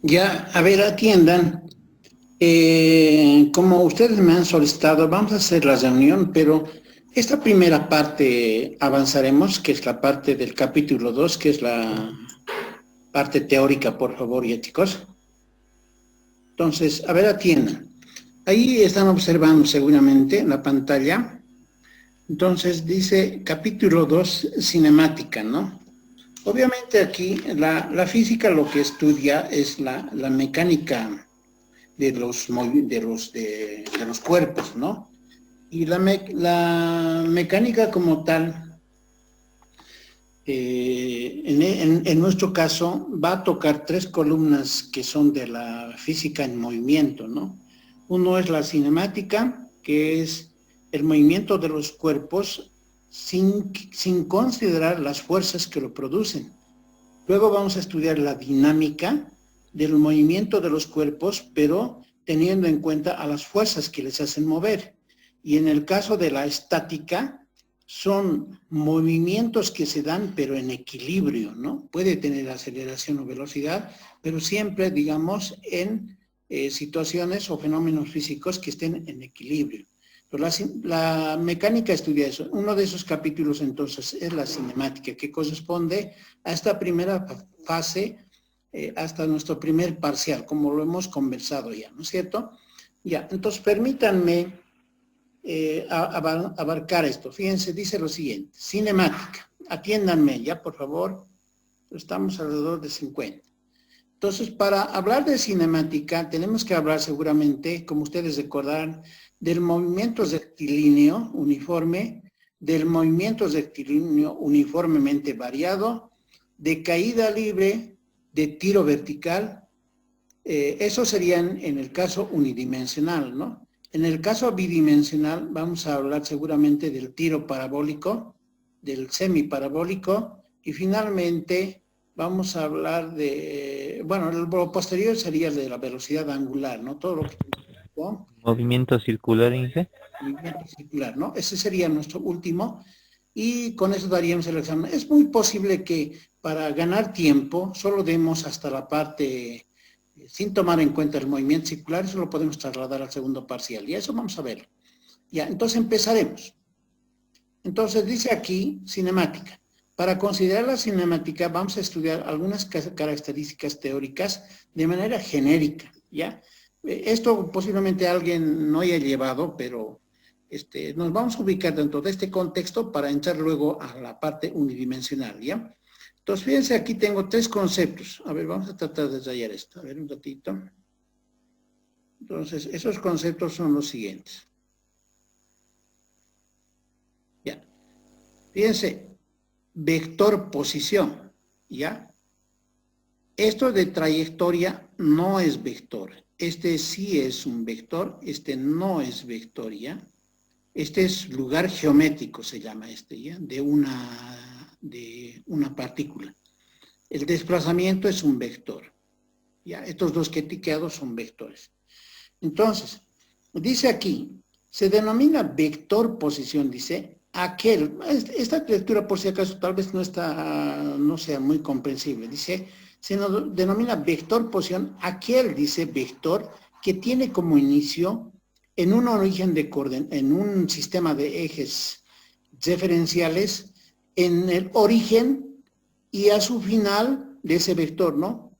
Ya, a ver, atiendan. Como ustedes me han solicitado, vamos a hacer la reunión, pero esta primera parte avanzaremos, que es la parte del capítulo 2, que es la parte teórica, por favor, ya chicos. Entonces, a ver, atiendan. Ahí están observando seguramente en la pantalla. Entonces dice capítulo 2, cinemática, ¿no? Obviamente aquí la física lo que estudia es la mecánica de los cuerpos, ¿no? Y la mecánica como tal, en nuestro caso, va a tocar tres columnas que son de la física en movimiento, ¿no? Uno es la cinemática, que es el movimiento de los cuerpos sin considerar las fuerzas que lo producen. Luego vamos a estudiar la dinámica del movimiento de los cuerpos, pero teniendo en cuenta a las fuerzas que les hacen mover. Y en el caso de la estática, son movimientos que se dan, pero en equilibrio, ¿no? Puede tener aceleración o velocidad, pero siempre, digamos, en situaciones o fenómenos físicos que estén en equilibrio. La mecánica estudia eso. Uno de esos capítulos, entonces, es la cinemática, que corresponde a esta primera fase, hasta nuestro primer parcial, como lo hemos conversado ya, ¿no es cierto? Ya, entonces permítanme abarcar esto. Fíjense, dice lo siguiente, cinemática. Atiéndanme ya, por favor, estamos alrededor de 50. Entonces, para hablar de cinemática, tenemos que hablar seguramente, como ustedes recordarán, del movimiento rectilíneo uniforme, del movimiento rectilíneo uniformemente variado, de caída libre, de tiro vertical. Eso serían en el caso unidimensional, ¿no? En el caso bidimensional vamos a hablar seguramente del tiro parabólico, del semiparabólico y finalmente vamos a hablar de, bueno, lo posterior sería de la velocidad angular, ¿no? Todo lo que ¿no? Movimiento circular, dice. Movimiento circular, ¿no? Ese sería nuestro último y con eso daríamos el examen. Es muy posible que para ganar tiempo solo demos hasta la parte sin tomar en cuenta el movimiento circular, eso lo podemos trasladar al segundo parcial y eso vamos a ver. Ya, entonces empezaremos. Entonces dice aquí cinemática. Para considerar la cinemática vamos a estudiar algunas características teóricas de manera genérica, ¿ya? Esto posiblemente alguien no haya llevado, pero nos vamos a ubicar dentro de este contexto para entrar luego a la parte unidimensional, ¿ya? Entonces, fíjense, aquí tengo tres conceptos. A ver, vamos a tratar de detallar esto. A ver, un ratito. Entonces, esos conceptos son los siguientes. Ya. Fíjense, vector posición, ¿ya? Esto de trayectoria no es vector. Este sí es un vector, este no es vector, ¿ya? Este es lugar geométrico, se llama este, ¿ya? De una partícula. El desplazamiento es un vector, ¿ya? Estos dos que he tiqueado son vectores. Entonces, dice aquí, se denomina vector posición, dice, aquel, esta lectura por si acaso tal vez no sea muy comprensible, dice, se denomina vector posición, aquel, dice, vector que tiene como inicio en un origen en un sistema de ejes referenciales, en el origen y a su final de ese vector, ¿no?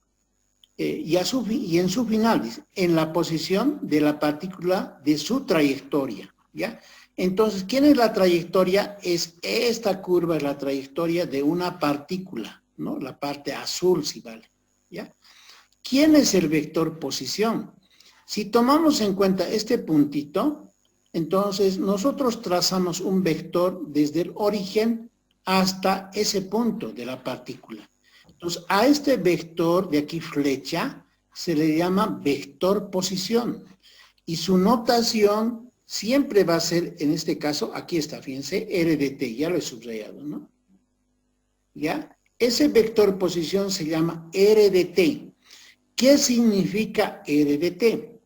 Y en su final, dice, en la posición de la partícula de su trayectoria, ¿ya? Entonces, ¿quién es la trayectoria? Es esta curva, es la trayectoria de una partícula, ¿no? La parte azul, si vale, ¿ya? ¿Quién es el vector posición? Si tomamos en cuenta este puntito, entonces nosotros trazamos un vector desde el origen hasta ese punto de la partícula. Entonces, a este vector de aquí flecha se le llama vector posición y su notación siempre va a ser, en este caso, aquí está, fíjense, R de t, ya lo he subrayado, ¿no? ¿Ya? Ese vector posición se llama R de t. ¿Qué significa R de t?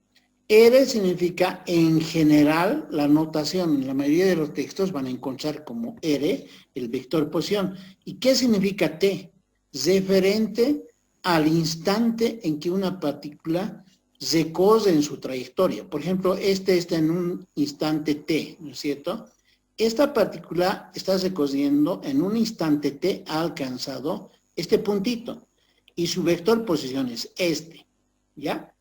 R significa en general la notación, en la mayoría de los textos van a encontrar como R el vector posición. ¿Y qué significa T? Referente al instante en que una partícula recorre en su trayectoria. Por ejemplo, este está en un instante t, ¿no es cierto? Esta partícula está recorriendo en un instante t, ha alcanzado este puntito y su vector posición es este, ¿ya?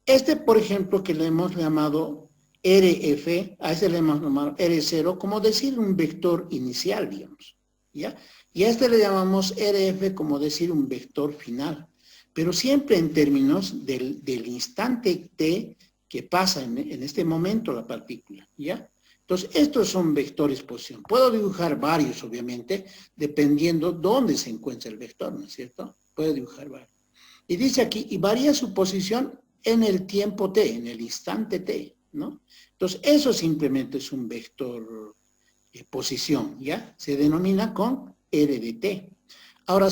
Este, por ejemplo, que le hemos llamado RF, a este le hemos llamado R0, como decir un vector inicial, digamos, ¿ya? Y a este le llamamos RF como decir un vector final, pero siempre en términos del instante t que pasa en este momento la partícula, ¿ya? Entonces, estos son vectores posición. Puedo dibujar varios, obviamente, dependiendo dónde se encuentra el vector, ¿no es cierto? Puedo dibujar varios. Y dice aquí, y varía su posición en el tiempo t, en el instante t, ¿no? Entonces, eso simplemente es un vector posición, ¿ya? Se denomina con R de t. Ahora,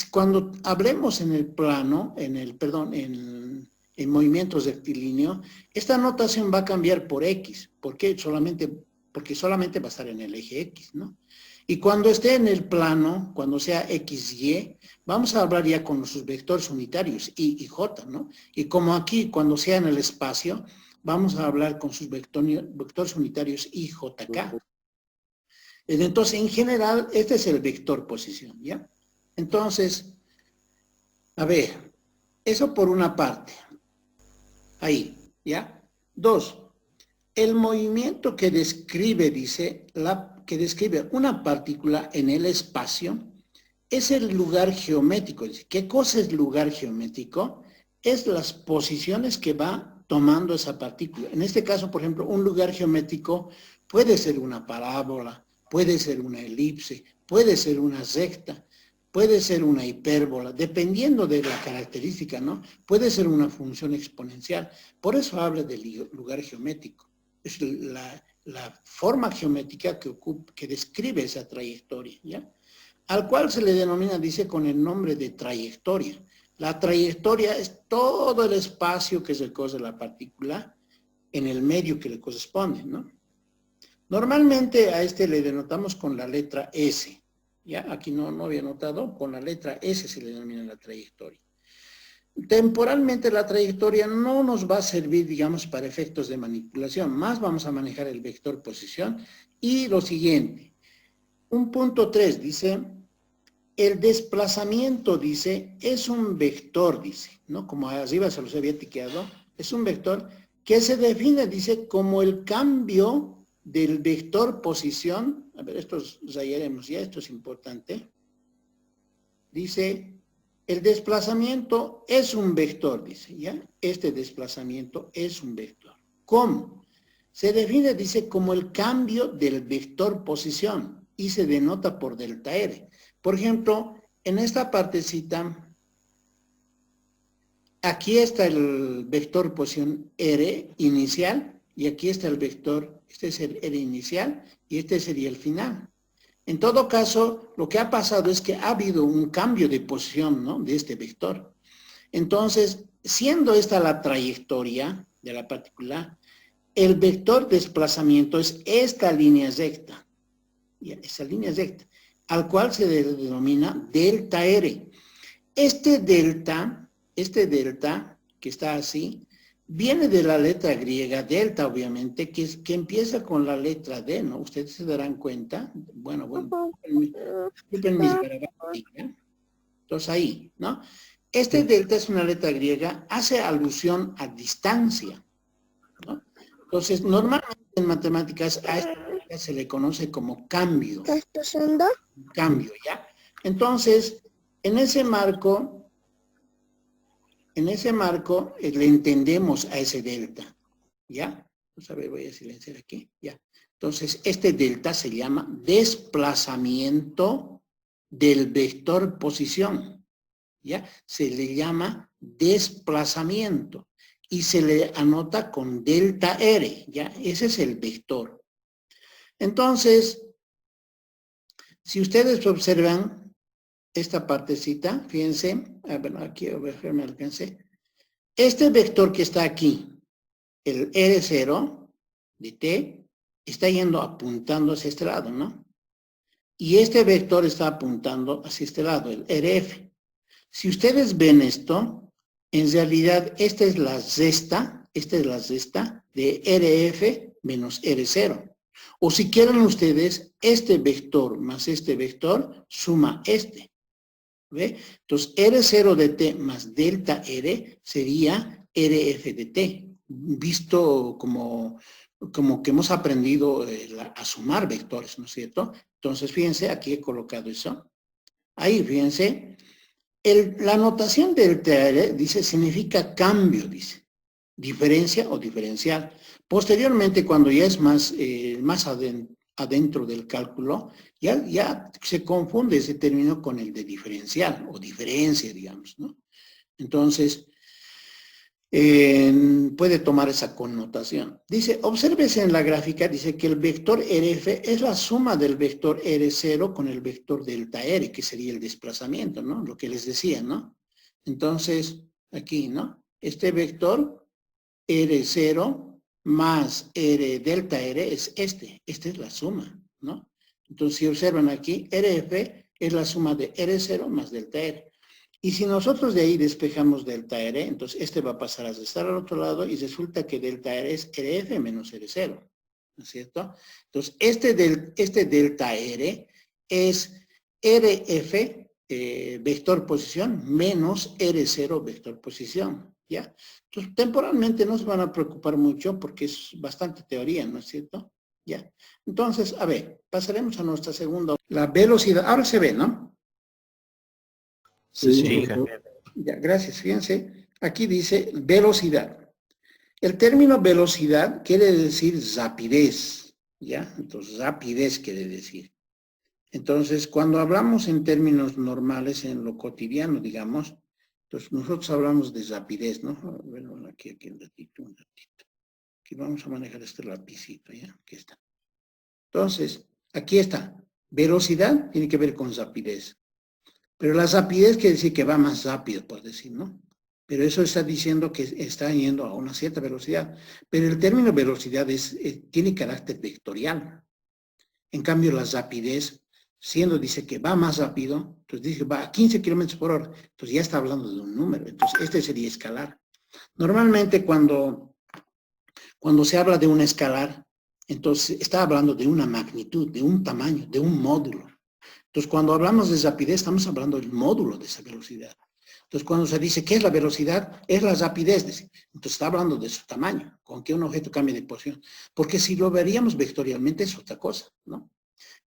cuando hablemos en el plano, en movimientos rectilíneos, esta notación va a cambiar por X. ¿Por qué? Porque solamente va a estar en el eje X, ¿no? Y cuando esté en el plano, cuando sea XY, vamos a hablar ya con sus vectores unitarios, Y y J, ¿no? Y como aquí, cuando sea en el espacio, vamos a hablar con sus vectores unitarios I, J, K. Entonces, en general, este es el vector posición, ¿ya? Entonces, a ver, eso por una parte. Ahí, ¿ya? Dos, el movimiento que describe, dice, que describe una partícula en el espacio es el lugar geométrico. Dice, ¿qué cosa es lugar geométrico? Es las posiciones que va tomando esa partícula. En este caso, por ejemplo, un lugar geométrico puede ser una parábola, puede ser una elipse, puede ser una recta, puede ser una hipérbola, dependiendo de la característica, ¿no? Puede ser una función exponencial. Por eso habla del lugar geométrico. Es la forma geométrica que describe esa trayectoria, ¿ya? Al cual se le denomina, dice, con el nombre de trayectoria. La trayectoria es todo el espacio que recorre la partícula en el medio que le corresponde, ¿no? Normalmente a este le denotamos con la letra S. ¿Ya? Aquí no había notado, con la letra S se le denomina la trayectoria. Temporalmente la trayectoria no nos va a servir, digamos, para efectos de manipulación, más vamos a manejar el vector posición y lo siguiente. Un punto 3 dice, el desplazamiento, dice, es un vector, dice, ¿no? Como arriba se los había tiqueado, es un vector que se define, dice, como el cambio del vector posición. A ver, esto rayaremos ya, esto es importante. Dice, el desplazamiento es un vector, dice, ¿ya? Este desplazamiento es un vector. ¿Cómo? Se define, dice, como el cambio del vector posición y se denota por delta R. Por ejemplo, en esta partecita, aquí está el vector posición R inicial y aquí está el vector, este es el R inicial y este sería el final. En todo caso, lo que ha pasado es que ha habido un cambio de posición, ¿no?, de este vector. Entonces, siendo esta la trayectoria de la partícula, el vector desplazamiento es esta línea recta, esa línea recta, al cual se denomina delta R. Este delta que está así, viene de la letra griega, delta obviamente, que empieza con la letra D, ¿no? Ustedes se darán cuenta. Bueno, disculpen mis gramáticas. Entonces ahí, ¿no? Este delta es una letra griega, hace alusión a distancia, ¿no? Entonces, normalmente en matemáticas a esta se le conoce como cambio. ¿Qué está haciendo? Cambio, ¿ya? Entonces, en ese marco le entendemos a ese delta, ¿ya? Vamos a ver, voy a silenciar aquí, ya. Entonces, este delta se llama desplazamiento del vector posición, ¿ya? Se le llama desplazamiento y se le anota con delta R, ¿ya? Ese es el vector. Entonces, si ustedes observan esta partecita, fíjense, bueno, aquí a ver, me alcancé. Este vector que está aquí, el R0 de t, está yendo apuntando hacia este lado, ¿no? Y este vector está apuntando hacia este lado, el RF. Si ustedes ven esto, en realidad esta es la cesta de RF menos R0. O si quieren ustedes, este vector más este vector suma este. ¿Ve? Entonces, R0 de t más delta R sería RF de t. Visto como que hemos aprendido a sumar vectores, ¿no es cierto? Entonces, fíjense, aquí he colocado eso. Ahí, fíjense, la notación delta R, dice, significa cambio, dice. Diferencia o diferencial. Posteriormente, cuando ya es más adentro del cálculo, ya se confunde ese término con el de diferencial o diferencia, digamos, ¿no? Entonces, puede tomar esa connotación. Dice, obsérvese en la gráfica, dice que el vector RF es la suma del vector R0 con el vector delta R, que sería el desplazamiento, ¿no? Lo que les decía, ¿no? Entonces, aquí, ¿no? Este vector R0 más R delta R es esta es la suma, ¿no? Entonces, si observan aquí, RF es la suma de R0 más delta R. Y si nosotros de ahí despejamos delta R, entonces este va a pasar a estar al otro lado y resulta que delta R es RF menos R0, ¿no es cierto? Entonces, este delta R es RF vector posición menos R0 vector posición, ¿ya? Entonces, temporalmente no se van a preocupar mucho porque es bastante teoría, ¿no es cierto? ¿Ya? Entonces, a ver, pasaremos a nuestra segunda. La velocidad, ahora se ve, ¿no? Sí. Ya, gracias. Fíjense, aquí dice velocidad. El término velocidad quiere decir rapidez, ¿ya? Entonces, rapidez quiere decir. Entonces, cuando hablamos en términos normales, en lo cotidiano, digamos, entonces nosotros hablamos de rapidez, ¿no? Bueno, aquí un ratito. Aquí vamos a manejar este lapicito, ¿ya? Aquí está. Entonces, aquí está. Velocidad tiene que ver con rapidez. Pero la rapidez quiere decir que va más rápido, por decir, ¿no? Pero eso está diciendo que está yendo a una cierta velocidad. Pero el término velocidad tiene carácter vectorial. En cambio, la rapidez, dice que va más rápido, entonces dice va a 15 kilómetros por hora, entonces ya está hablando de un número. Entonces, este sería escalar. Normalmente, cuando se habla de un escalar, entonces está hablando de una magnitud, de un tamaño, de un módulo. Entonces, cuando hablamos de rapidez, estamos hablando del módulo de esa velocidad. Entonces, cuando se dice ¿qué es la velocidad? Es la rapidez. Entonces, está hablando de su tamaño, con que un objeto cambie de posición. Porque si lo veríamos vectorialmente es otra cosa, ¿no?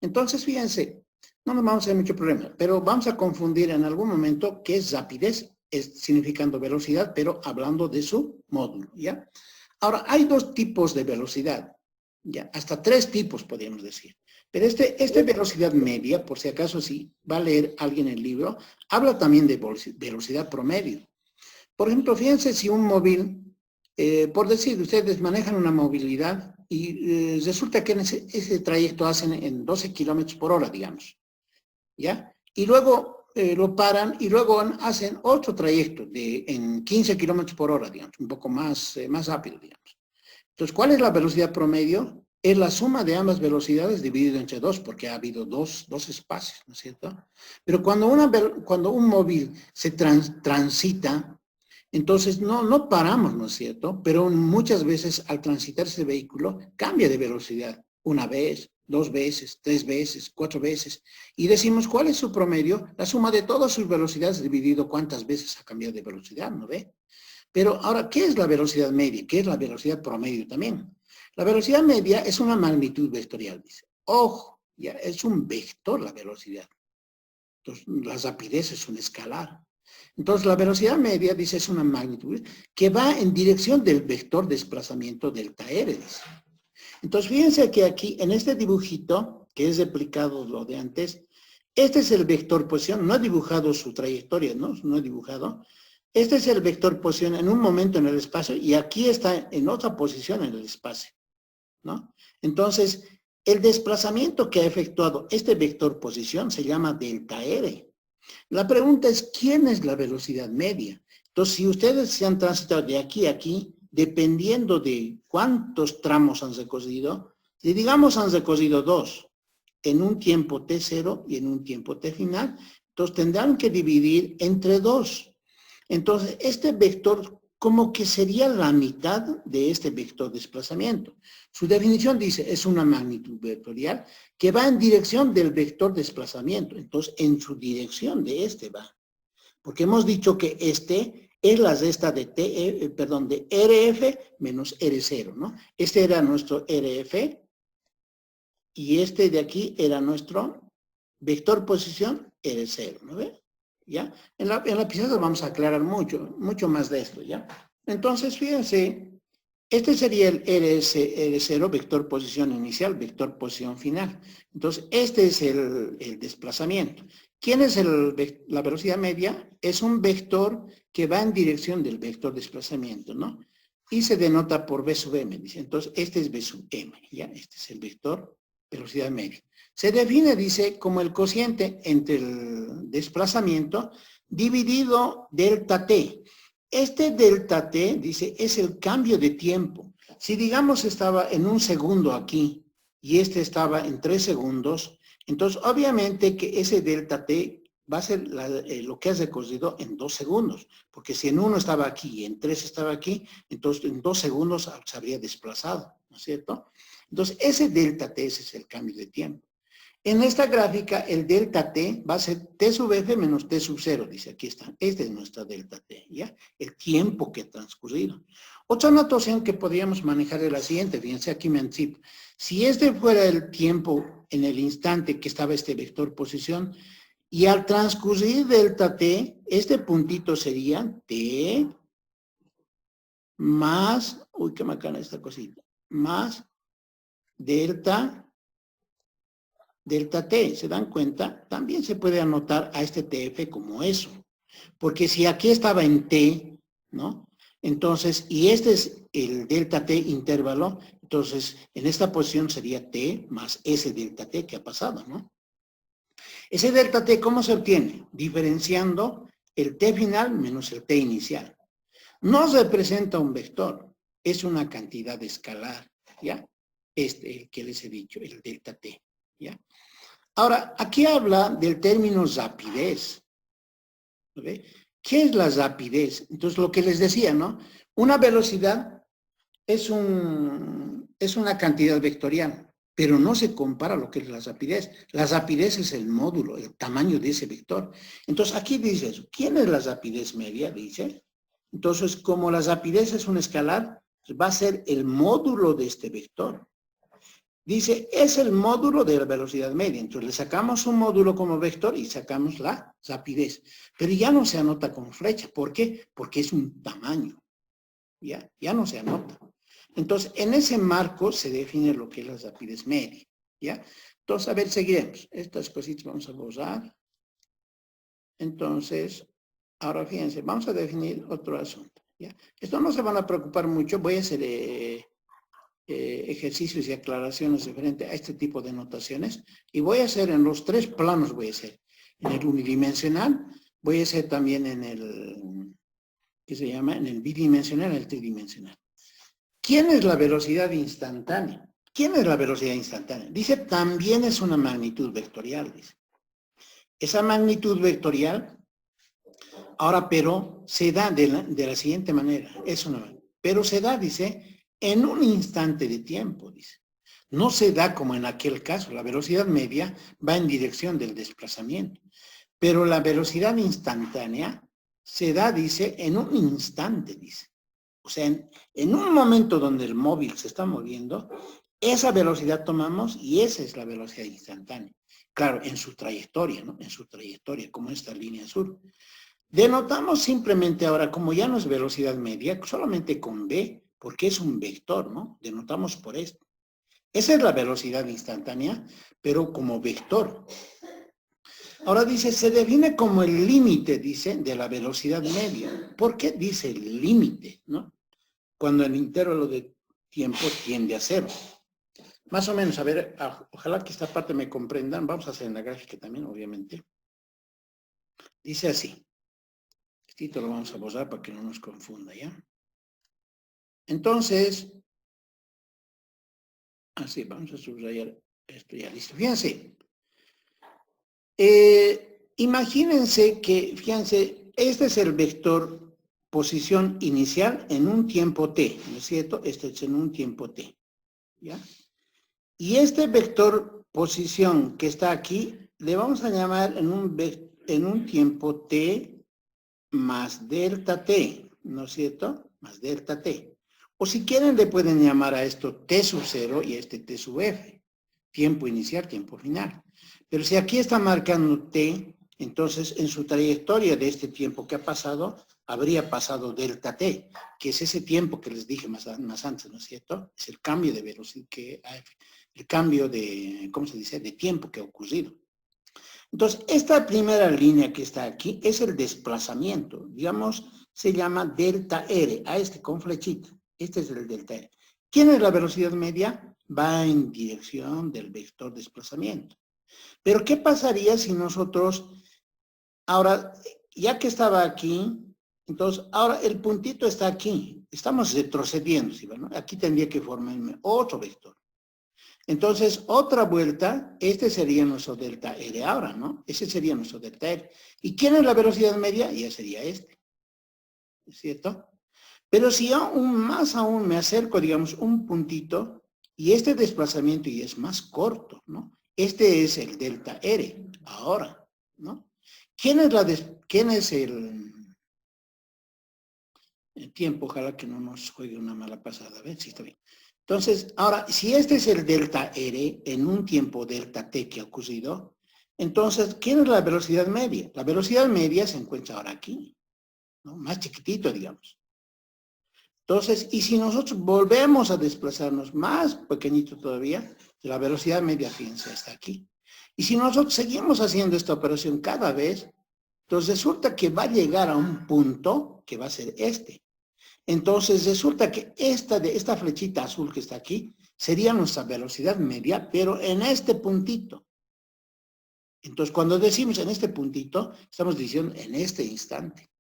Entonces, fíjense, no nos vamos a hacer mucho problema, pero vamos a confundir en algún momento qué es rapidez, significando velocidad, pero hablando de su módulo, ¿ya? Ahora, hay dos tipos de velocidad, ¿ya? Hasta tres tipos, podríamos decir. Pero esta velocidad media, por si acaso si va a leer alguien el libro, habla también de velocidad promedio. Por ejemplo, fíjense si un móvil, por decir, ustedes manejan una movilidad y resulta que en ese trayecto hacen en 12 kilómetros por hora, digamos, ¿ya? Y luego lo paran y luego hacen otro trayecto en 15 kilómetros por hora, digamos, un poco más rápido, digamos. Entonces, ¿cuál es la velocidad promedio? Es la suma de ambas velocidades dividido entre dos, porque ha habido dos espacios, ¿no es cierto? Pero cuando un móvil se transita, entonces no paramos, ¿no es cierto? Pero muchas veces al transitar ese vehículo cambia de velocidad. Una vez, 2 veces, 3 veces, 4 veces. Y decimos, ¿cuál es su promedio? La suma de todas sus velocidades dividido cuántas veces ha cambiado de velocidad, ¿no ve? Pero ahora, ¿qué es la velocidad media? ¿Qué es la velocidad promedio también? La velocidad media es una magnitud vectorial, dice. Ojo, ya es un vector la velocidad. Entonces, la rapidez es un escalar. Entonces, la velocidad media, dice, es una magnitud que va en dirección del vector desplazamiento delta R, dice. Entonces, fíjense que aquí, en este dibujito, que es replicado lo de antes, este es el vector posición. No he dibujado su trayectoria, ¿no? No he dibujado. Este es el vector posición en un momento en el espacio y aquí está en otra posición en el espacio, ¿no? Entonces, el desplazamiento que ha efectuado este vector posición se llama delta R. La pregunta es, ¿quién es la velocidad media? Entonces, si ustedes se han transitado de aquí a aquí, dependiendo de cuántos tramos han recorrido, si digamos han recorrido 2, en un tiempo t0 y en un tiempo t final, Entonces tendrán que dividir entre 2. Entonces este vector como que sería la mitad de este vector de desplazamiento. Su definición dice, es una magnitud vectorial que va en dirección del vector de desplazamiento. Entonces, en su dirección de este va. Porque hemos dicho que este es la resta de de RF menos R0, ¿no? Este era nuestro RF y este de aquí era nuestro vector posición R0, ¿no ve? ¿Ya? En la pizarra vamos a aclarar mucho más de esto, ¿ya? Entonces, fíjense, este sería el R0, vector posición inicial, vector posición final. Entonces, este es el desplazamiento. ¿Quién es la velocidad media? Es un vector que va en dirección del vector desplazamiento, ¿no? Y se denota por V sub m, dice. Entonces, este es V sub m, ¿ya? Este es el vector velocidad media. Se define, dice, como el cociente entre el desplazamiento dividido delta t. Este delta t, dice, es el cambio de tiempo. Si digamos estaba en 1 segundo aquí y este estaba en 3 segundos, entonces obviamente que ese delta t va a ser lo que has recorrido en 2 segundos, porque si en 1 estaba aquí y en 3 estaba aquí, entonces en 2 segundos se habría desplazado, ¿no es cierto? Entonces ese delta t, ese es el cambio de tiempo. En esta gráfica, el delta t va a ser t sub f menos t sub 0, dice, aquí está. Esta es nuestra delta t, ¿ya? El tiempo que ha transcurrido. Otra notación que podríamos manejar es la siguiente, fíjense, aquí me anticipo. Si este fuera el tiempo en el instante que estaba este vector posición, y al transcurrir delta t, este puntito sería t más, uy, qué macana esta cosita, más delta t, ¿se dan cuenta? También se puede anotar a este TF como eso. Porque si aquí estaba en T, ¿no? Entonces, y este es el delta T intervalo, entonces en esta posición sería T más ese delta T que ha pasado, ¿no? Ese delta T, ¿cómo se obtiene? Diferenciando el T final menos el T inicial. No representa un vector, es una cantidad escalar, ¿ya? El que les he dicho, el delta T, ¿ya? Ahora, aquí habla del término rapidez. ¿Ve? ¿Qué es la rapidez? Entonces, lo que les decía, ¿no? Una velocidad es una cantidad vectorial, pero no se compara a lo que es la rapidez. La rapidez es el módulo, el tamaño de ese vector. Entonces, aquí dice eso. ¿Quién es la rapidez media? Dice. Entonces, como la rapidez es un escalar, va a ser el módulo de este vector. Dice, es el módulo de la velocidad media. Entonces le sacamos un módulo como vector y sacamos la rapidez. Pero ya no se anota con flecha. ¿Por qué? Porque es un tamaño. Ya no se anota. Entonces, en ese marco se define lo que es la rapidez media. ¿Ya? Entonces, a ver, seguiremos. Estas cositas vamos a borrar. Entonces, ahora fíjense, vamos a definir otro asunto. ¿Ya? Esto no se van a preocupar mucho. Voy a hacer ejercicios y aclaraciones referente a este tipo de notaciones y voy a hacer en los 3 planos, voy a hacer en el unidimensional, voy a hacer también en el, ¿qué se llama? En el bidimensional, en el tridimensional. ¿Quién es la velocidad instantánea? ¿Quién es la velocidad instantánea? Dice, también es una magnitud vectorial, dice. Esa magnitud vectorial, ahora, pero se da de la siguiente manera, pero se da, dice, en un instante de tiempo, dice. No se da como en aquel caso. La velocidad media va en dirección del desplazamiento. Pero la velocidad instantánea se da, dice, en un instante, dice. O sea, en un momento donde el móvil se está moviendo, esa velocidad tomamos y esa es la velocidad instantánea. Claro, en su trayectoria, ¿no? En su trayectoria, como esta línea azul. Denotamos simplemente ahora, como ya no es velocidad media, solamente con V, porque es un vector, ¿no? Denotamos por esto. Esa es la velocidad instantánea, pero como vector. Ahora dice, se define como el límite, dice, de la velocidad media. ¿Por qué dice el límite, no? Cuando el intervalo de tiempo tiende a cero. Más o menos, a ver, ojalá que esta parte me comprendan. Vamos a hacer en la gráfica también, obviamente. Dice así. Esto lo vamos a borrar para que no nos confunda, ¿ya? Entonces, así, vamos a subrayar esto ya, listo. Fíjense, imagínense que, fíjense, este es el vector posición inicial en un tiempo t, ¿no es cierto? Este es en un tiempo t, ¿ya? Y este vector posición que está aquí, le vamos a llamar en un tiempo t más delta t, ¿no es cierto? Más delta t. O si quieren le pueden llamar a esto t sub 0 y a este t sub f. Tiempo inicial, tiempo final. Pero si aquí está marcando t, entonces en su trayectoria de este tiempo que ha pasado, habría pasado delta t, que es ese tiempo que les dije más antes, ¿no es cierto? Es el cambio de velocidad, el cambio de, ¿cómo se dice?, de tiempo que ha ocurrido. Entonces, esta primera línea que está aquí es el desplazamiento. Digamos, se llama delta R, a este con flechita. Este es el delta R. ¿Quién es la velocidad media? Va en dirección del vector desplazamiento. Pero, ¿qué pasaría si nosotros, ahora, ya que estaba aquí, entonces, ahora el puntito está aquí. Estamos retrocediendo, ¿sí? ¿No? Aquí tendría que formarme otro vector. Entonces, otra vuelta, este sería nuestro delta R ahora, ¿no? Ese sería nuestro delta R. ¿Y quién es la velocidad media? Ya sería este, ¿es cierto? Pero si aún me acerco, digamos, un puntito, y este desplazamiento ya es más corto, ¿no? Este es el delta R, ahora, ¿no? ¿Quién es el tiempo? Ojalá que no nos juegue una mala pasada, a ver si está bien. Entonces, ahora, si este es el delta R en un tiempo delta t que ha ocurrido, entonces, ¿quién es la velocidad media? La velocidad media se encuentra ahora aquí, ¿no? Más chiquitito, digamos. Entonces, y si nosotros volvemos a desplazarnos más pequeñito todavía, la velocidad media, fíjense, está aquí. Y si nosotros seguimos haciendo esta operación cada vez, entonces resulta que va a llegar a un punto que va a ser este. Entonces resulta que esta flechita azul que está aquí sería nuestra velocidad media, pero en este puntito. Entonces cuando decimos en este puntito, estamos diciendo en este instante.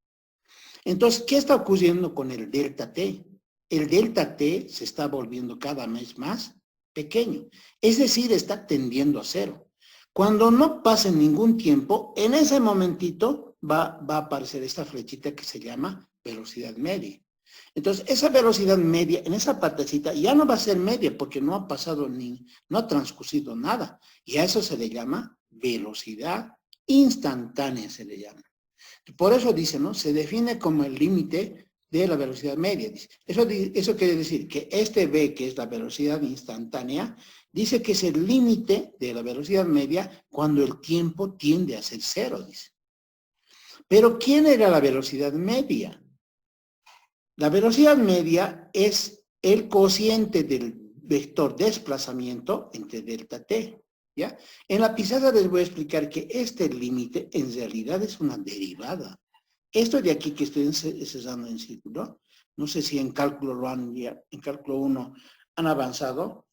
Entonces, ¿qué está ocurriendo con el delta t? El delta t se está volviendo cada vez más pequeño. Es decir, está tendiendo a cero. Cuando no pase ningún tiempo, en ese momentito va a aparecer esta flechita que se llama velocidad media. Entonces, esa velocidad media, en esa partecita, ya no va a ser media porque no ha pasado no ha transcurrido nada. Y a eso se le llama velocidad instantánea, se le llama. Por eso dice, ¿no? Se define como el límite de la velocidad media. Dice. Eso quiere decir que este v, que es la velocidad instantánea, dice que es el límite de la velocidad media cuando el tiempo tiende a ser cero, dice. Pero, ¿quién era la velocidad media? La velocidad media es el cociente del vector desplazamiento entre delta t, ¿ya? En la pizarra les voy a explicar que este límite en realidad es una derivada. Esto de aquí que estoy cerrando en círculo, no sé si en cálculo en cálculo 1 han avanzado,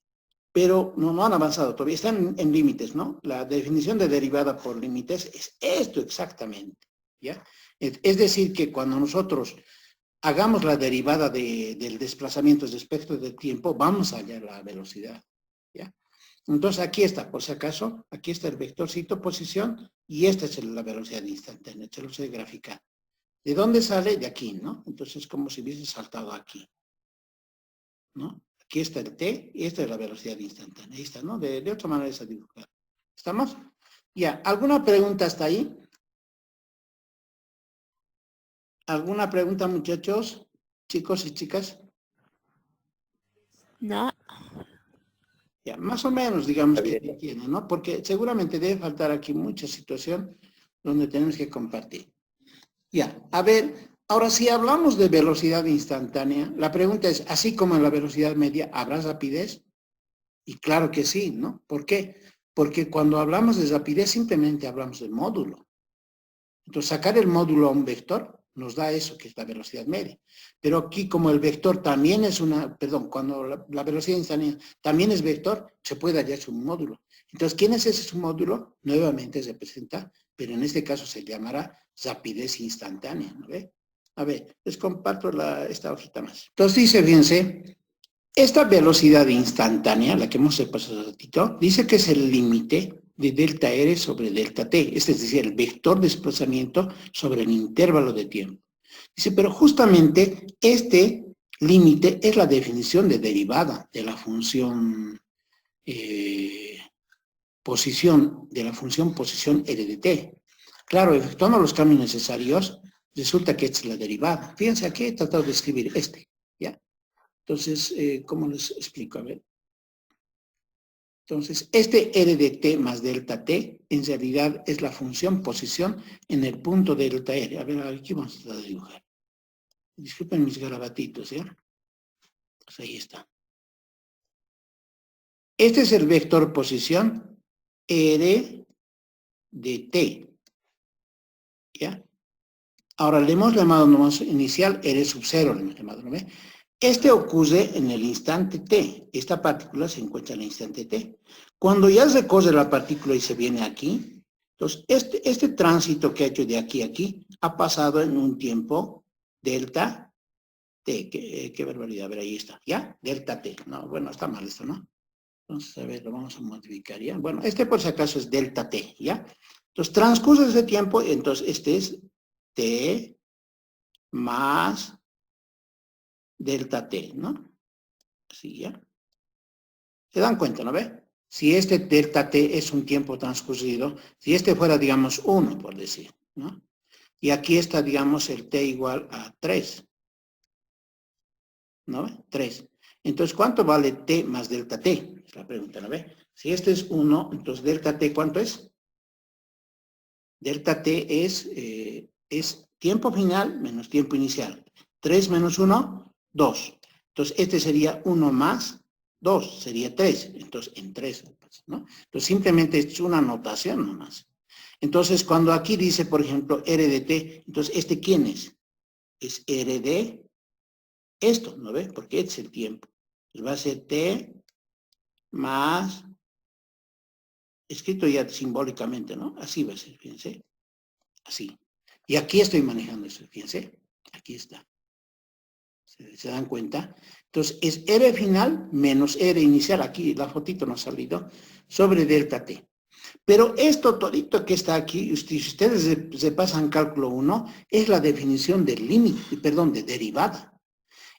pero no han avanzado todavía, están en límites, ¿no? La definición de derivada por límites es esto exactamente, ¿ya? Es decir, que cuando nosotros hagamos la derivada del desplazamiento respecto del tiempo, vamos a hallar la velocidad, ¿ya? Entonces aquí está, por si acaso, aquí está el vectorcito posición y esta es la velocidad instantánea, se lo sé graficar. ¿De dónde sale? De aquí, ¿no? Entonces es como si hubiese saltado aquí, ¿no? Aquí está el t y esta es la velocidad instantánea, ahí está, ¿no? De otra manera es a dibujar. ¿Estamos? Ya, ¿alguna pregunta hasta ahí? ¿Alguna pregunta, muchachos, chicos y chicas? No. Ya, más o menos, digamos que tiene, ¿no? Porque seguramente debe faltar aquí mucha situación donde tenemos que compartir. Ya, a ver, ahora si hablamos de velocidad instantánea, la pregunta es, así como en la velocidad media, ¿habrá rapidez? Y claro que sí, ¿no? ¿Por qué? Porque cuando hablamos de rapidez simplemente hablamos de módulo. Entonces, sacar el módulo a un vector nos da eso, que es la velocidad media. Pero aquí, como el vector también es cuando la velocidad instantánea también es vector, se puede hallar su módulo. Entonces, ¿quién es ese submódulo? Nuevamente se presenta, pero en este caso se llamará rapidez instantánea, ¿no ve? A ver, les comparto esta hojita más. Entonces dice, fíjense, esta velocidad instantánea, la que hemos pasado un ratito, dice que es el límite de delta R sobre delta T, es decir, el vector de desplazamiento sobre el intervalo de tiempo. Dice, pero justamente este límite es la definición de derivada de la función posición R de T. Claro, efectuando los cambios necesarios, resulta que esta es la derivada. Fíjense, aquí he tratado de escribir ¿ya? Entonces, ¿cómo les explico? A ver. Entonces, este R de T más delta T, en realidad es la función posición en el punto delta R. A ver, aquí vamos a dibujar. Disculpen mis garabatitos, ¿ya? Pues ahí está. Este es el vector posición R de T. ¿Ya? Ahora le hemos llamado nomás inicial R sub 0, le hemos llamado, ¿no ve? Este ocurre en el instante T. Esta partícula se encuentra en el instante T. Cuando ya recorre la partícula y se viene aquí, entonces este tránsito que ha hecho de aquí a aquí ha pasado en un tiempo delta T. Qué barbaridad, a ver, ahí está, ¿ya? Delta T. No, bueno, está mal esto, ¿no? Entonces, a ver, lo vamos a modificar, ¿ya? Bueno, por si acaso es delta T, ¿ya? Entonces, transcurre ese tiempo, entonces este es T más delta T, ¿no? Así, ¿ya? ¿Se dan cuenta, no ve? Si este delta T es un tiempo transcurrido, si este fuera, digamos, 1, por decir, ¿no? Y aquí está, digamos, el T igual a 3, ¿no ve? 3. Entonces, ¿cuánto vale T más delta T? Es la pregunta, ¿no ve? Si este es 1, entonces delta T, ¿cuánto es? Delta T es tiempo final menos tiempo inicial. 3 menos 1, 2. Entonces, este sería 1 más 2, sería 3. Entonces, en 3, ¿no? Entonces, simplemente es una notación nomás. Entonces, cuando aquí dice, por ejemplo, R de T, entonces, ¿este quién es? Es R de esto, ¿no ve? Porque este es el tiempo. Entonces, va a ser T más, escrito ya simbólicamente, ¿no? Así va a ser, fíjense. Así. Y aquí estoy manejando eso, fíjense. Aquí está. ¿Se dan cuenta? Entonces, es R final menos R inicial. Aquí la fotito nos ha salido sobre delta T. Pero esto todito que está aquí, si ustedes se pasan cálculo 1, es la definición del límite, perdón, de derivada.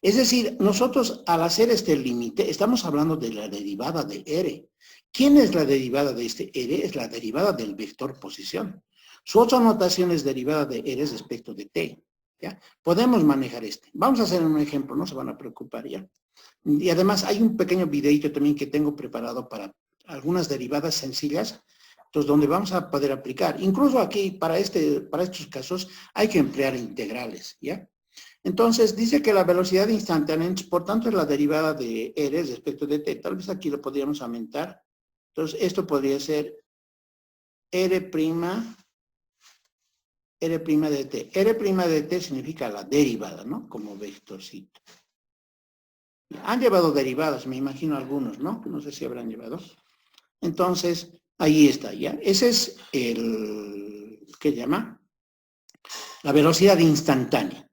Es decir, nosotros al hacer este límite, estamos hablando de la derivada de R. ¿Quién es la derivada de este R? Es la derivada del vector posición. Su otra notación es derivada de R respecto de T. ¿Ya? Podemos manejar este. Vamos a hacer un ejemplo, no se van a preocupar ya. Y además hay un pequeño videito también que tengo preparado para algunas derivadas sencillas, entonces donde vamos a poder aplicar. Incluso aquí, para estos casos, hay que emplear integrales, ¿ya? Entonces, dice que la velocidad instantánea, por tanto, es la derivada de R respecto de T. Tal vez aquí lo podríamos aumentar. Entonces, esto podría ser R' de T. R' de T significa la derivada, ¿no? Como vectorcito. Han llevado derivadas, me imagino algunos, ¿no? No sé si habrán llevado. Entonces, ahí está, ¿ya? Ese es ¿qué llama? La velocidad instantánea.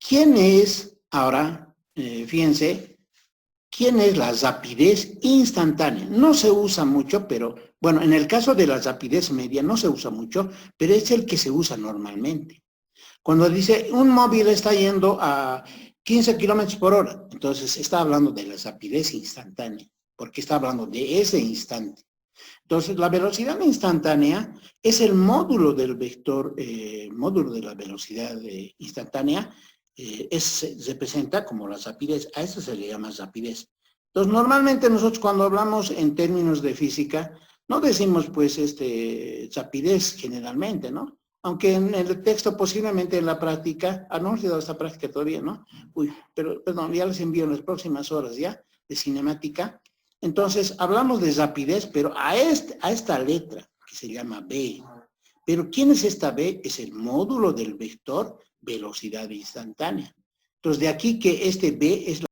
¿Quién es, ahora, fíjense, quién es la rapidez instantánea? No se usa mucho, pero, bueno, en el caso de la rapidez media no se usa mucho, pero es el que se usa normalmente. Cuando dice, un móvil está yendo a 15 kilómetros por hora, entonces está hablando de la rapidez instantánea, porque está hablando de ese instante. Entonces, la velocidad instantánea es el módulo del vector, módulo de la velocidad instantánea, se representa como la rapidez, a eso se le llama rapidez. Entonces, normalmente nosotros cuando hablamos en términos de física, no decimos pues rapidez generalmente, ¿no? Aunque en el texto posiblemente en la práctica, no hemos llegado a esta práctica todavía, ¿no? Uy, pero perdón, ya les envío en las próximas horas ya, de cinemática. Entonces, hablamos de rapidez, pero a esta letra, que se llama B. Pero ¿quién es esta B? Es el módulo del vector velocidad instantánea. Entonces, de aquí que este B es